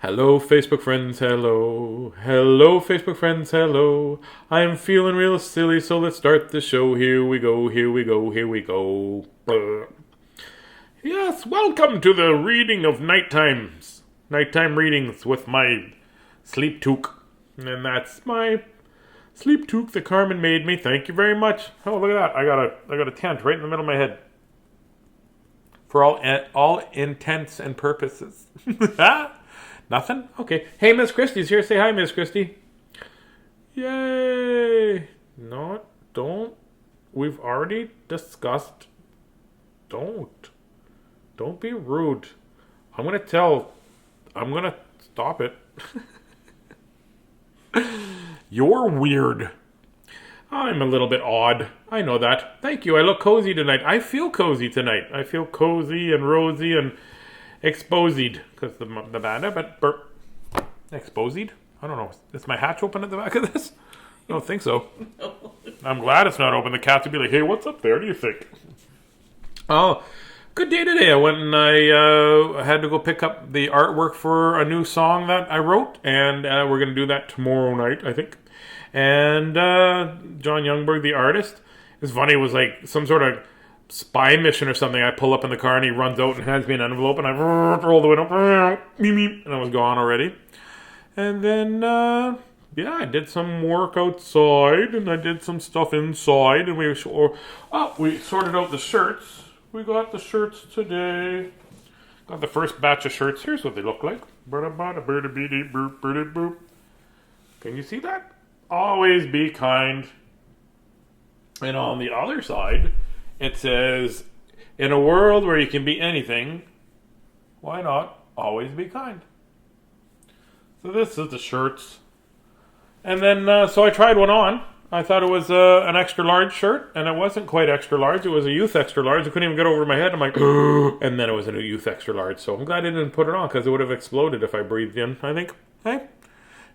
Hello, Facebook friends, hello. Hello, Facebook friends, hello. I am feeling real silly, so let's start the show. Here we go, here we go, here we go. Yes, welcome to the reading of nighttime readings with my sleep toque. And that's my sleep toque that Carmen made me. Thank you very much. Oh, look at that. I got a tent right in the middle of my head. For all intents and purposes. Nothing? Okay. Hey, Miss Christie's here. Say hi, Miss Christie. Yay! No, don't. We've already discussed. Don't. Don't be rude. I'm gonna stop it. You're weird. I'm a little bit odd. I know that. Thank you. I look cozy tonight. I feel cozy tonight. I feel cozy and rosy and exposed. Because the banner, but burp. Exposed? I don't know. Is my hatch open at the back of this? I don't think so. No. I'm glad it's not open. The cats would be like, hey, what's up there? Do you think? Oh, good day today. I went and I had to go pick up the artwork for a new song that I wrote. And we're going to do that tomorrow night, I think. And John Youngberg, the artist, it's funny. It was like some sort of spy mission or something. I pull up in the car and he runs out and hands me an envelope, and I roll the window, and I was gone already. And then, I did some work outside, and I did some stuff inside, and we sorted out the shirts. We got the shirts today. Got the first batch of shirts. Here's what they look like. Can you see that? Always be kind. And on the other side, it says, in a world where you can be anything, why not always be kind? So this is the shirts. And then, so I tried one on. I thought it was an extra large shirt, and it wasn't quite extra large. It was a youth extra large. I couldn't even get over my head. I'm like, and then it was a youth extra large. So I'm glad I didn't put it on, because it would have exploded if I breathed in, I think. Hey?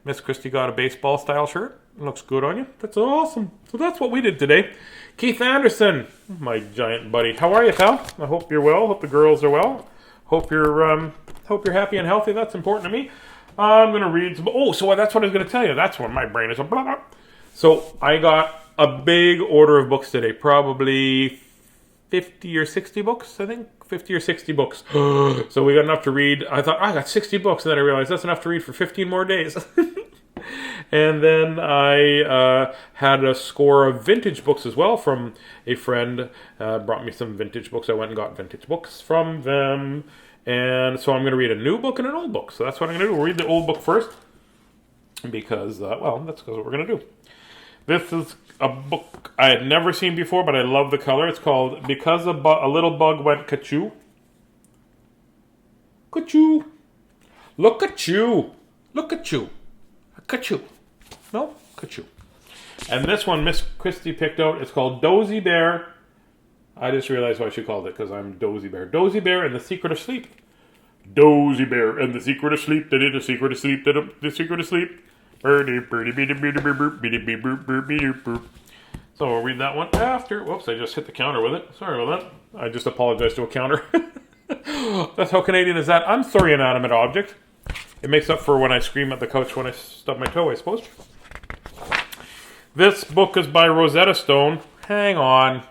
Miss Christie got a baseball style shirt. It looks good on you. That's awesome. So that's what we did today. Keith Anderson, my giant buddy. How are you, pal? I hope you're well. Hope the girls are well. Hope you're happy and healthy. That's important to me. I'm gonna read some. Oh, so that's what I was gonna tell you. That's when my brain is. Blah, blah. So I got a big order of books today. Probably 50 or 60 books. I think 50 or 60 books. So we got enough to read. I thought I got 60 books, and then I realized that's enough to read for 15 more days. And then I had a score of vintage books as well from a friend. Brought me some vintage books. I went and got vintage books from them. And so I'm going to read a new book and an old book. So that's what I'm going to do. We'll read the old book first. Because, that's what we're going to do. This is a book I had never seen before, but I love the color. It's called Because a Little Bug Went Ka-Choo. Ka-Choo. Look at you. Look at you. Ka-Choo. No? Ka-Choo. And this one Miss Christie picked out. It's called Dozy Bear. I just realized why she called it, because I'm Dozy Bear. Dozy Bear and the Secret of Sleep. Dozy Bear and the Secret of Sleep. The Secret of Sleep. The Secret of Sleep. So we'll read that one after. Whoops, I just hit the counter with it. Sorry about that. I just apologized to a counter. That's how Canadian is that. I'm sorry, inanimate object. It makes up for when I scream at the couch when I stub my toe, I suppose. This book is by Rosetta Stone. Hang on.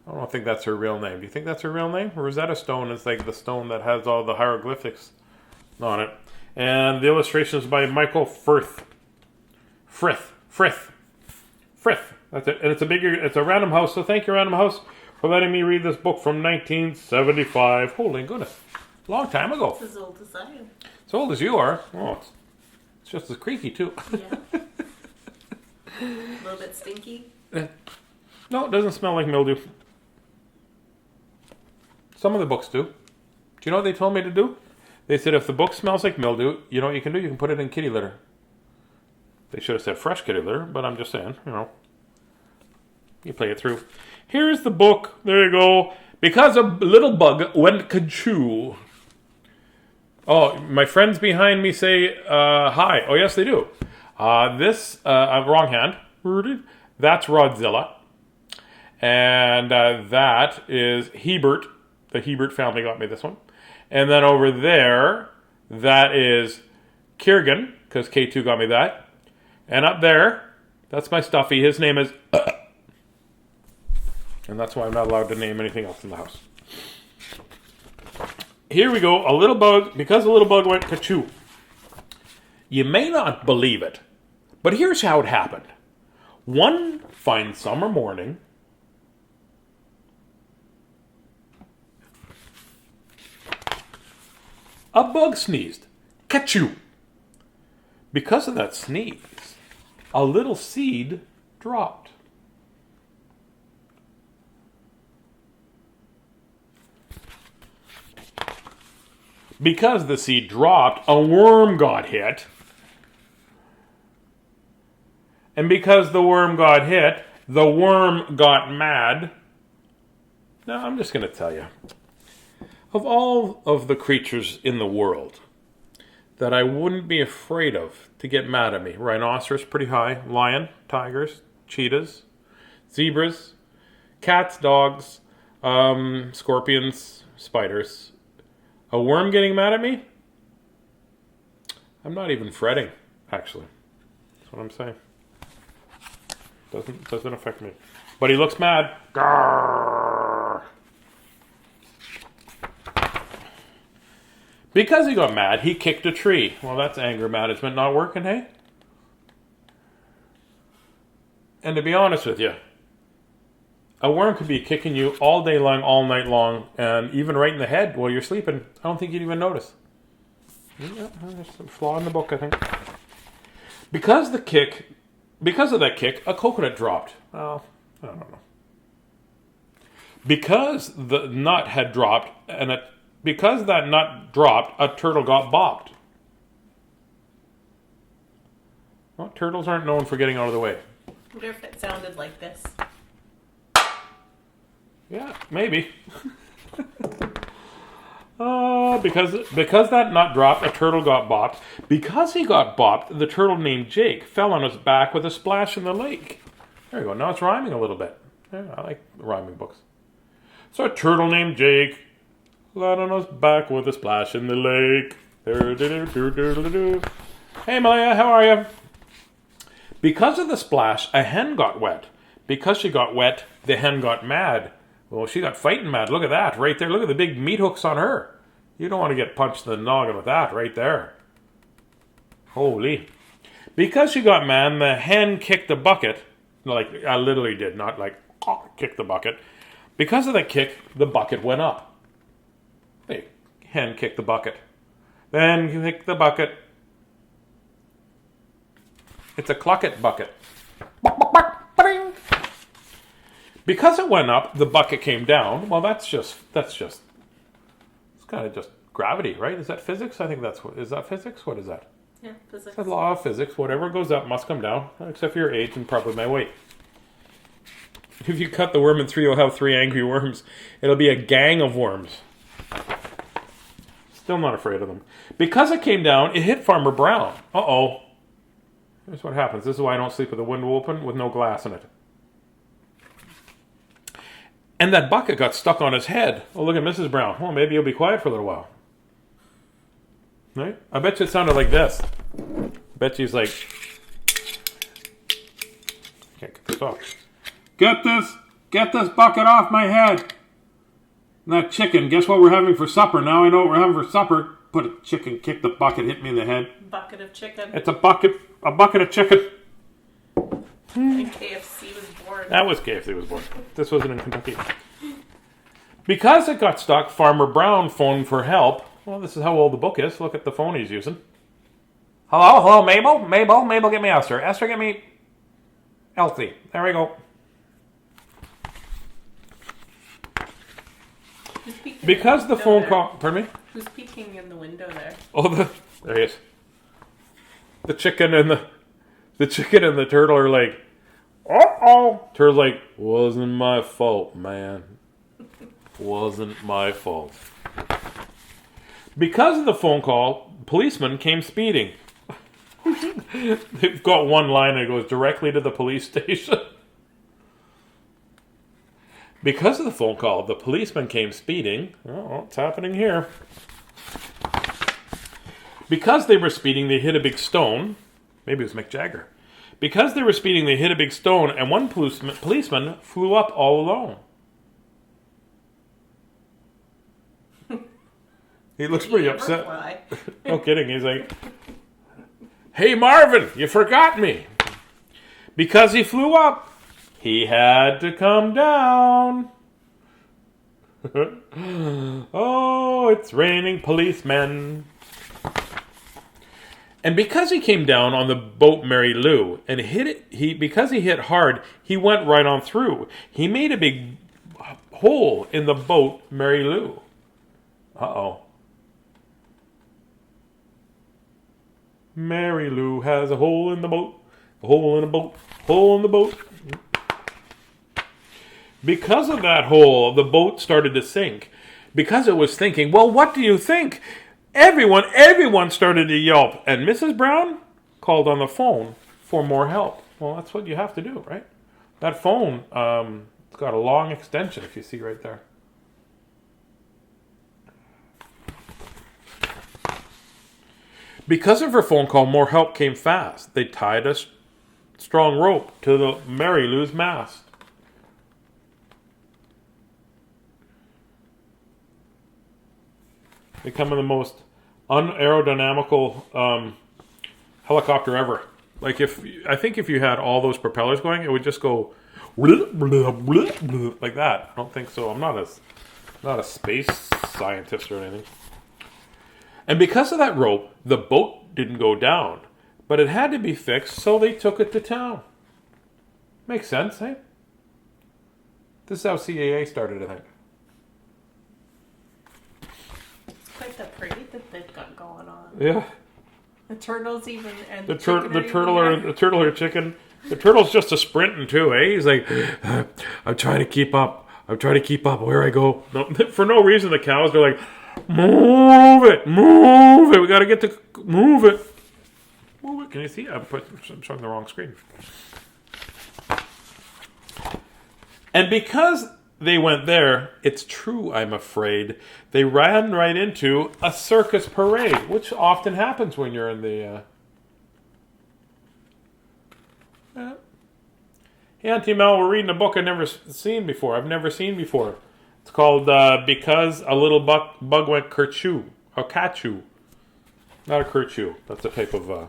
I don't think that's her real name. Do you think that's her real name? Rosetta Stone is like the stone that has all the hieroglyphics on it. And the illustration is by Michael Frith. That's it. And it's a Random House. So thank you, Random House, for letting me read this book from 1975. Holy goodness. Long time ago. It's as old as I am. As old as you are. Oh, it's just as creaky, too. Yeah. A little bit stinky. No, it doesn't smell like mildew. Some of the books do. Do you know what they told me to do? They said if the book smells like mildew, you know what you can do? You can put it in kitty litter. They should have said fresh kitty litter, but I'm just saying, you play it through. Here's the book. There you go. Because a little bug went Ka-Choo. Oh, my friends behind me say hi. Oh, yes, they do. Wrong hand. That's Rodzilla. And that is Hebert. The Hebert family got me this one. And then over there that is Kiergan, because Ka-Choo got me that. And up there, that's my stuffy. His name is... and that's why I'm not allowed to name anything else in the house. Here we go. A little bug, because a little bug went Ka-Choo. You may not believe it, but here's how it happened. One fine summer morning, a bug sneezed. Ka-Choo. Because of that sneeze, a little seed dropped. Because the seed dropped, a worm got hit. And because the worm got hit, the worm got mad. Now, I'm just going to tell you. Of all of the creatures in the world that I wouldn't be afraid of to get mad at me, rhinoceros pretty high, lion, tigers, cheetahs, zebras, cats, dogs, scorpions, spiders. A worm getting mad at me? I'm not even fretting, actually. That's what I'm saying. Doesn't affect me. But he looks mad. Grrr. Because he got mad, he kicked a tree. Well, that's anger management not working, hey? And to be honest with you, a worm could be kicking you all day long, all night long, and even right in the head while you're sleeping. I don't think you'd even notice. Yeah, there's some flaw in the book, I think. Because of that kick, a coconut dropped. Well, I don't know. Because the nut had dropped, because that nut dropped, a turtle got bopped. Well, turtles aren't known for getting out of the way. I wonder if it sounded like this. Yeah, maybe. Because that nut dropped, a turtle got bopped. Because he got bopped, the turtle named Jake fell on his back with a splash in the lake. There you go. Now it's rhyming a little bit. Yeah, I like rhyming books. So a turtle named Jake fell on his back with a splash in the lake. Hey, Malia, how are you? Because of the splash, a hen got wet. Because she got wet, the hen got mad. Well, she got fighting mad. Look at that right there. Look at the big meat hooks on her. You don't want to get punched in the noggin with that right there. Holy. Because she got mad, the hen kicked the bucket. Like, I literally did, not like, kick the bucket. Because of that kick, the bucket went up. Hey, hen kicked the bucket. Then you kick the bucket. It's a clucket bucket. Because it went up, the bucket came down. Well, that's just, it's kind of just gravity, right? Is that physics? I think is that physics? What is that? Yeah, physics. It's a law of physics. Whatever goes up must come down, except for your age and probably my weight. If you cut the worm in three, you'll have 3 angry worms. It'll be a gang of worms. Still not afraid of them. Because it came down, it hit Farmer Brown. Uh-oh. Here's what happens. This is why I don't sleep with the window open with no glass in it. And that bucket got stuck on his head. Oh, look at Mrs. Brown. Well, maybe he'll be quiet for a little while. Right? I bet you it sounded like this. I bet you he's like... Can't get this off. Get this bucket off my head. And that chicken, guess what we're having for supper? Now I know what we're having for supper. Put a chicken, kick the bucket, hit me in the head. Bucket of chicken. It's a bucket of chicken. And KFC was born. That was KFC was born. This wasn't in Kentucky. Because it got stuck, Farmer Brown phoned for help. Well, this is how old the book is. Look at the phone he's using. Hello, Mabel? Mabel, get me Esther. Esther, get me Elsie. There we go. Because the phone call... Pardon me? Who's peeking in the window there? Oh, there he is. The chicken and the turtle are like, uh-oh. Turtle's like, wasn't my fault, man. Wasn't my fault. Because of the phone call, policeman came speeding. They've got one line that goes directly to the police station. Because of the phone call, the policeman came speeding. Oh, what's happening here? Because they were speeding, they hit a big stone. Maybe it was Mick Jagger. Because they were speeding, they hit a big stone, and one policeman flew up all alone. He looks pretty upset. No kidding. He's like, "Hey, Marvin, you forgot me." Because he flew up, he had to come down. Oh, it's raining policemen. And because he came down on the boat Mary Lou and hit it, because he hit hard, he went right on through. He made a big hole in the boat Mary Lou. Uh-oh. Mary Lou has a hole in the boat, a hole in the boat, hole in the boat. Because of that hole, the boat started to sink. Because it was thinking, well, what do you think? Everyone started to yelp. And Mrs. Brown called on the phone for more help. Well, that's what you have to do, right? That phone, it's got a long extension, if you see right there. Because of her phone call, more help came fast. They tied a strong rope to the Mary Lou's mast. Becoming the most unaerodynamical helicopter ever. Like I think if you had all those propellers going, it would just go like that. I don't think so. I'm not a space scientist or anything. And because of that rope, the boat didn't go down, but it had to be fixed, so they took it to town. Makes sense, eh? This is how CAA started, I think. It's quite the parade that they've got going on. Yeah. The turtles even and the turtle or chicken. The turtle's just a sprinting too, eh? He's like, I'm trying to keep up. Where I go. No, for no reason, the cows are like, move it. We got to get to move it. Can you see? I'm showing the wrong screen. And because they went there, it's true, I'm afraid, they ran right into a circus parade, which often happens when you're in the... Hey, Auntie Mel, we're reading a book I've never seen before. It's called Because a Little Bug Went Ka-Choo. Or Ka-Choo. Not a Ka-Choo. That's a type of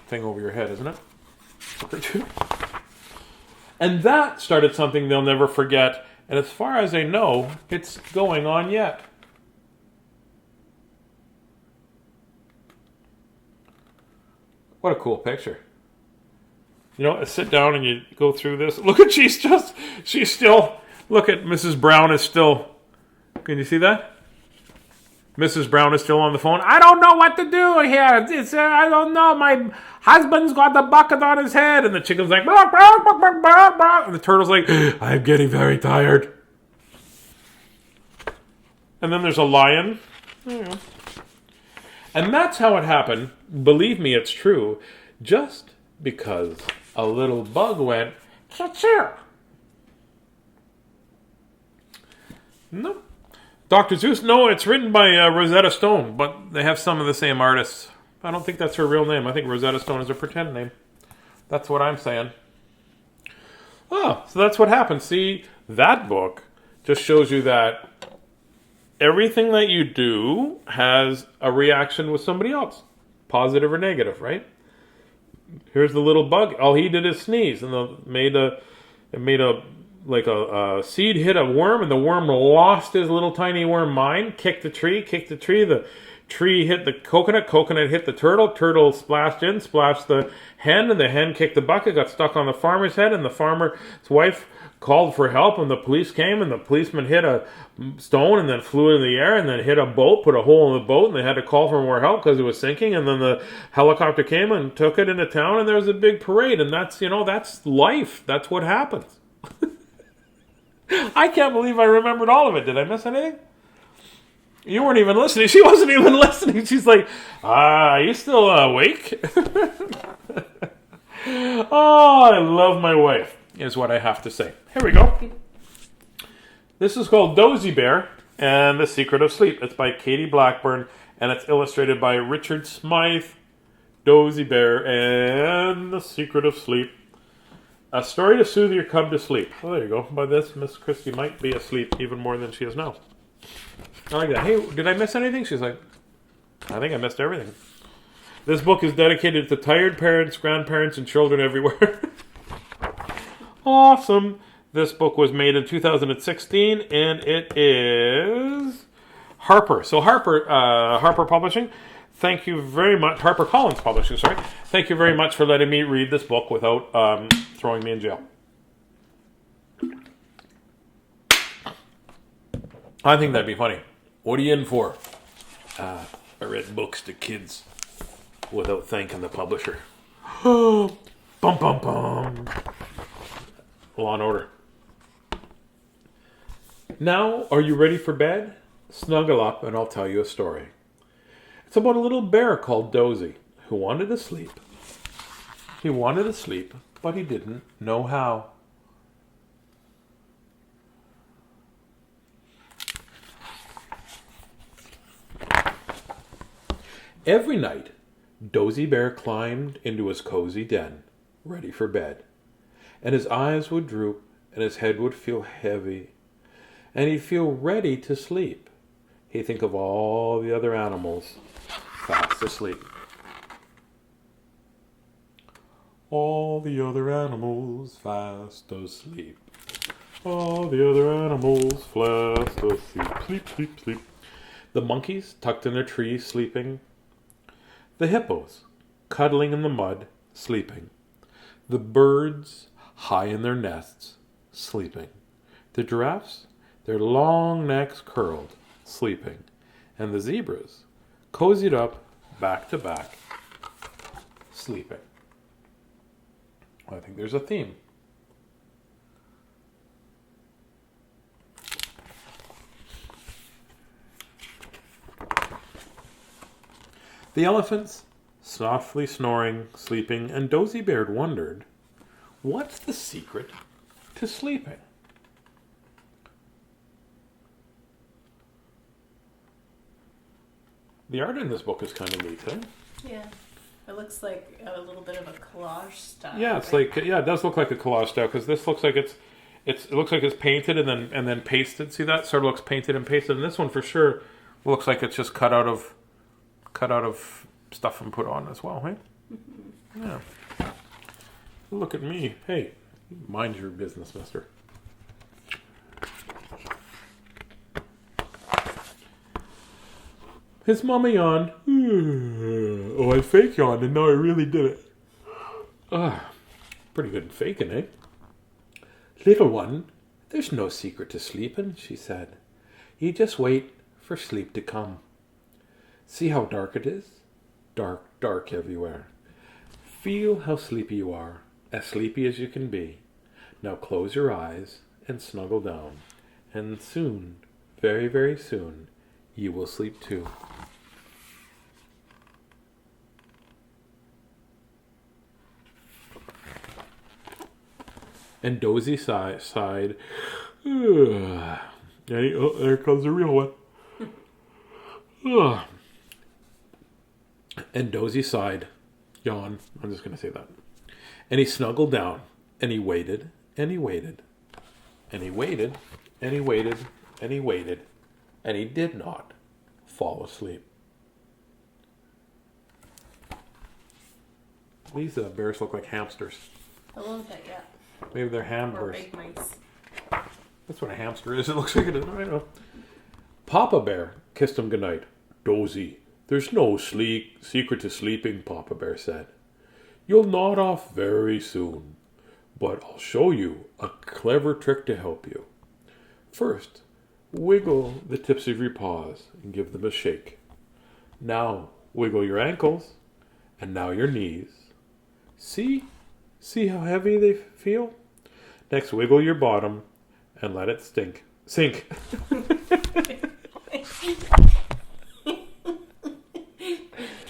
thing over your head, isn't it? Ka-Choo. And that started something they'll never forget. And as far as I know, it's going on yet. What a cool picture. You know, sit down and you go through this. Look at, she's still, look at Mrs. Brown is still, can you see that? Mrs. Brown is still on the phone. I don't know what to do here. I don't know. My husband's got the bucket on his head. And the chicken's like, bark, bark, bark, bark, bark, bark. And the turtle's like, I'm getting very tired. And then there's a lion. And that's how it happened. Believe me, it's true. Just because a little bug went, Ka-Choo. No. Dr. Seuss, no, it's written by Rosetta Stone, but they have some of the same artists. I don't think that's her real name. I think Rosetta Stone is a pretend name. That's what I'm saying. Oh, so that's what happened. See, that book just shows you that everything that you do has a reaction with somebody else, positive or negative, right? Here's the little bug. All he did is sneeze, and it made a seed hit a worm, and the worm lost his little tiny worm mind, kicked the tree, the tree hit the coconut hit the turtle splashed the hen, and the hen kicked the bucket, got stuck on the farmer's head, and the farmer's wife called for help, and the police came, and the policeman hit a stone and then flew in the air and then hit a boat, put a hole in the boat, and they had to call for more help because it was sinking, and then the helicopter came and took it into town, and there was a big parade, and that's life. That's what happens. I can't believe I remembered all of it. Did I miss anything? You weren't even listening. She wasn't even listening. She's like, are you still awake? Oh, I love my wife, is what I have to say. Here we go. This is called Dozy Bear. and The Secret of Sleep. It's by Katie Blackburn, and it's illustrated by Richard Smythe, Dozy Bear, and The Secret of Sleep. A story to soothe your cub to sleep. Oh, there you go. By this, Miss Christie might be asleep even more than she is now. I like that. Hey, did I miss anything? She's like, I think I missed everything. This book is dedicated to tired parents, grandparents, and children everywhere. Awesome. This book was made in 2016, and it is Harper. So Harper Publishing, thank you very much. HarperCollins Publishing, sorry. Thank you very much for letting me read this book without throwing me in jail. I think that'd be funny. What are you in for? I read books to kids without thanking the publisher. Bum, bum, bum. Law and Order. Now, are you ready for bed? Snuggle up and I'll tell you a story. It's about a little bear called Dozy who wanted to sleep. He wanted to sleep, but he didn't know how. Every night, Dozy Bear climbed into his cozy den, ready for bed. And his eyes would droop, and his head would feel heavy, and he'd feel ready to sleep. He'd think of all the other animals fast asleep. All the other animals fast asleep. All the other animals fast asleep. Sleep, sleep, sleep. The monkeys tucked in a tree sleeping. The hippos cuddling in the mud sleeping. The birds high in their nests sleeping. The giraffes, their long necks curled, sleeping. And the zebras cozied up back to back, sleeping. I think there's a theme. The elephants, softly snoring, sleeping, and Dozy Bear wondered, what's the secret to sleeping? The art in this book is kind of neat, eh? Yeah. It looks like a little bit of a collage style. Yeah, it's like it does look like a collage style because this looks like it looks like it's painted and then pasted. See that sort of looks painted and pasted, and this one for sure looks like it's just cut out of stuff and put on as well, hey? Mm-hmm. Yeah. Look at me. Hey, mind your business, mister. His mama yawned. Oh, I fake yawned and now I really did it. Pretty good faking, eh? Little one, there's no secret to sleeping, she said. You just wait for sleep to come. See how dark it is? Dark, dark everywhere. Feel how sleepy you are, as sleepy as you can be. Now close your eyes and snuggle down. And soon, very, very soon, you will sleep too. And Dozy sighed. Oh, there comes the real one. And Dozy sighed. Yawn. I'm just going to say that. And he snuggled down. And he waited. And he waited. And he waited. And he waited. And he waited. And he did not fall asleep. These bears look like hamsters. A little bit, yeah. Maybe they're Or hamsters. big mice. That's what a hamster is. It looks like it is. I know. Papa Bear kissed him goodnight. Dozy, there's no secret to sleeping, Papa Bear said. You'll nod off very soon, but I'll show you a clever trick to help you. First, wiggle the tips of your paws and give them a shake. Now, wiggle your ankles, and now your knees. See how heavy they feel? Next, wiggle your bottom and let it sink.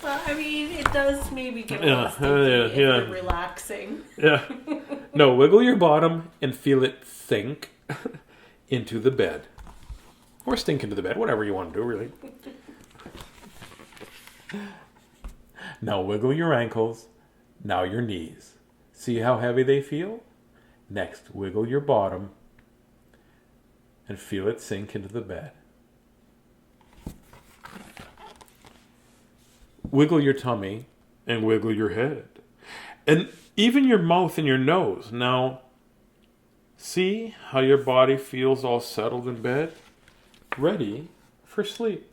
Well, I mean, it does maybe get a Yeah, little sticky if yeah. you're relaxing. Yeah. No, wiggle your bottom and feel it sink into the bed. Or stink into the bed, whatever you want to do, really. Now wiggle your ankles. Now your knees. See how heavy they feel? Next, wiggle your bottom and feel it sink into the bed. Wiggle your tummy and wiggle your head. And even your mouth and your nose. Now, see how your body feels all settled in bed? Ready for sleep.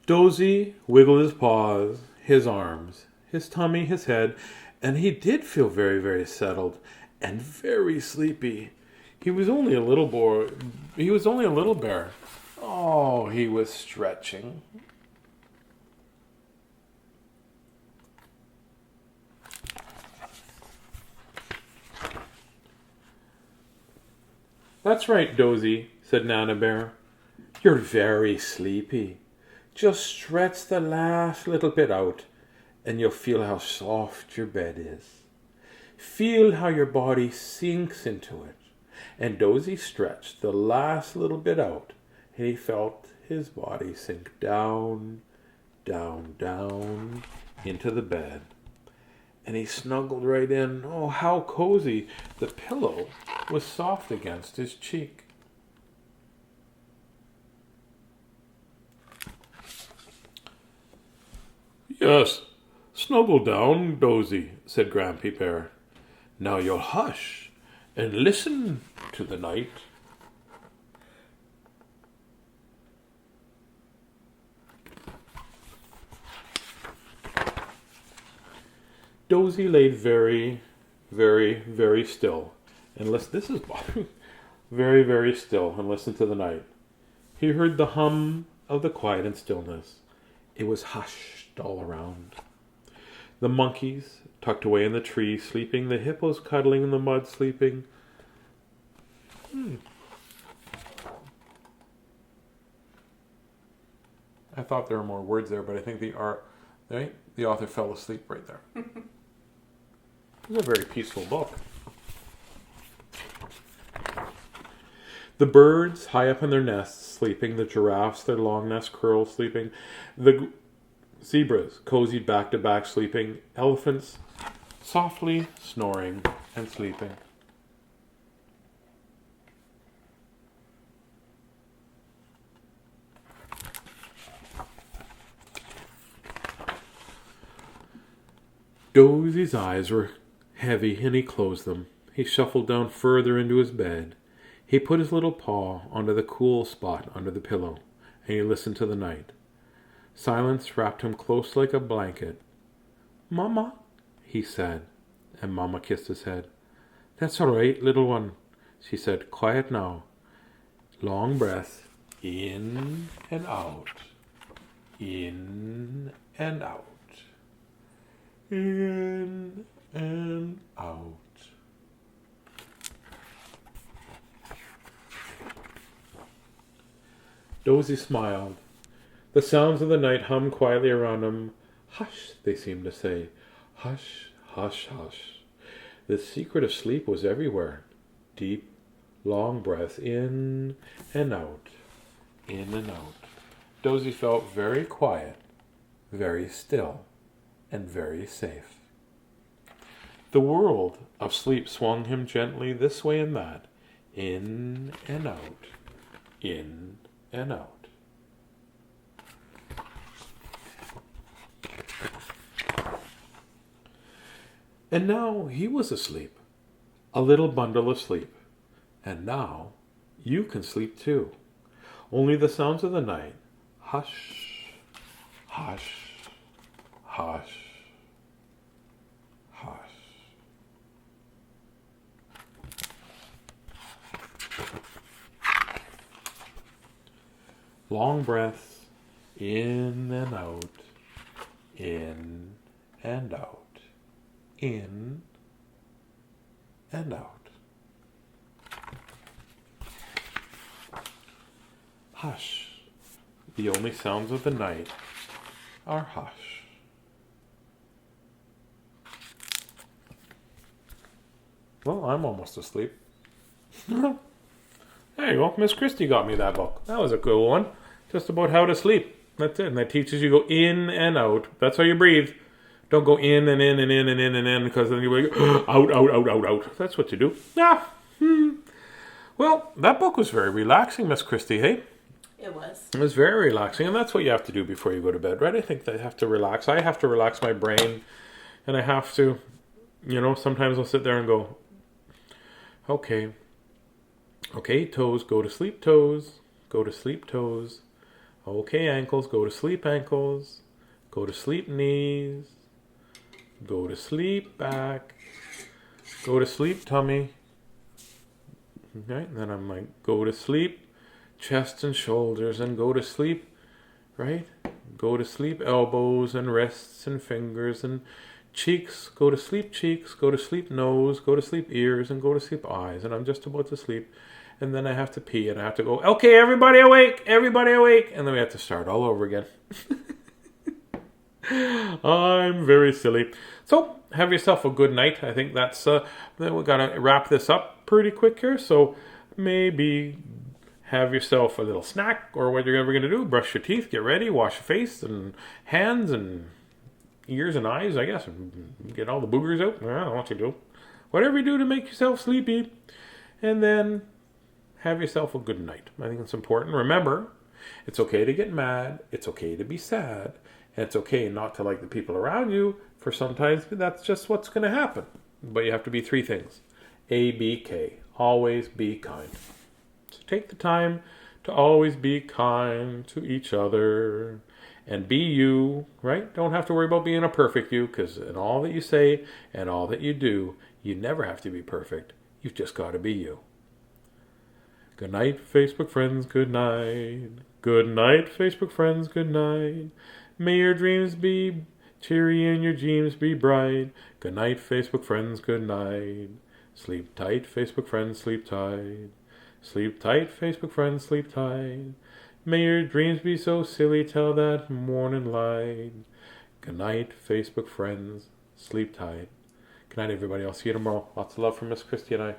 Dozy wiggled his paws, his arms, his tummy, his head, and he did feel very, very settled and very sleepy. He was only a little boy. He was only a little bear. Oh, he was stretching. That's right, Dozy, said Nana Bear. You're very sleepy. Just stretch the last little bit out, and you'll feel how soft your bed is. Feel how your body sinks into it. And Dozy stretched the last little bit out, and he felt his body sink down, down, down into the bed. And he snuggled right in. Oh, how cozy. The pillow was soft against his cheek. Yes, snuggle down, Dozy, said Grampy Bear. Now you'll hush and listen to the night. Dozy laid very, very, very still and listened. This is very, very still and listened to the night. He heard the hum of the quiet and stillness. It was hushed all around. The monkeys tucked away in the trees sleeping, the hippos cuddling in the mud sleeping. I thought there were more words there, but I think the author fell asleep right there. It's a very peaceful book. The birds high up in their nests sleeping, the giraffes their long nest curls sleeping, the zebras cozied back to back sleeping, elephants softly snoring and sleeping. Dozy's eyes were heavy and he closed them. He shuffled down further into his bed. He put his little paw onto the cool spot under the pillow, and he listened to the night. Silence wrapped him close like a blanket. "Mama," he said, and Mama kissed his head. "That's all right, little one," she said. "Quiet now. Long breath, in and out, in and out, in and out." Dozy smiled. The sounds of the night hummed quietly around him. "Hush," they seemed to say. "Hush, hush, hush." The secret of sleep was everywhere. Deep, long breaths in and out, in and out. Dozy felt very quiet, very still, and very safe. The world of sleep swung him gently this way and that, in and out, in and out. And now he was asleep, a little bundle asleep. And now you can sleep too. Only the sounds of the night, hush, hush, hush, hush. Long breaths, in and out, in and out, in and out. Hush. The only sounds of the night are hush. Well, I'm almost asleep. There you go. Miss Christie got me that book. That was a cool one. Just about how to sleep. That's it. And that teaches you go in and out. That's how you breathe. Don't go in and in and in and in and in, because then you go out, out, out, out, out. That's what you do. Yeah. Well, that book was very relaxing, Miss Christie, hey? It was. It was very relaxing, and that's what you have to do before you go to bed, right? I think that I have to relax. I have to relax my brain, and I have to, sometimes I'll sit there and go, okay, toes, go to sleep, toes. Go to sleep, toes. Okay, ankles, go to sleep, ankles. Go to sleep, knees. Go to sleep, back. Go to sleep, tummy. Okay, and then I'm like, go to sleep, chest and shoulders, and go to sleep, right? Go to sleep, elbows and wrists and fingers and cheeks. Go to sleep, cheeks. Go to sleep, nose. Go to sleep, ears, and go to sleep, eyes. And I'm just about to sleep. And then I have to pee, and I have to go, okay, everybody awake, everybody awake. And then we have to start all over again. I'm very silly. So, have yourself a good night. I think that's, then we got to wrap this up pretty quick here. So, maybe have yourself a little snack, or what you're ever going to do. Brush your teeth, get ready, wash your face and hands and ears and eyes, I guess. And get all the boogers out. I don't know what you do. Whatever you do to make yourself sleepy. And then have yourself a good night. I think it's important. Remember, it's okay to get mad. It's okay to be sad. And it's okay not to like the people around you, for sometimes that's just what's going to happen. But you have to be 3 things. A, B, K. Always be kind. So take the time to always be kind to each other. And be you, right? Don't have to worry about being a perfect you, because in all that you say and all that you do, you never have to be perfect. You've just got to be you. Good night, Facebook friends, good night. Good night, Facebook friends, good night. May your dreams be cheery and your dreams be bright. Good night, Facebook friends, good night. Sleep tight, Facebook friends, sleep tight. Sleep tight, Facebook friends, sleep tight. May your dreams be so silly till that morning light. Good night, Facebook friends, sleep tight. Good night, everybody. I'll see you tomorrow. Lots of love from Miss Christie and I.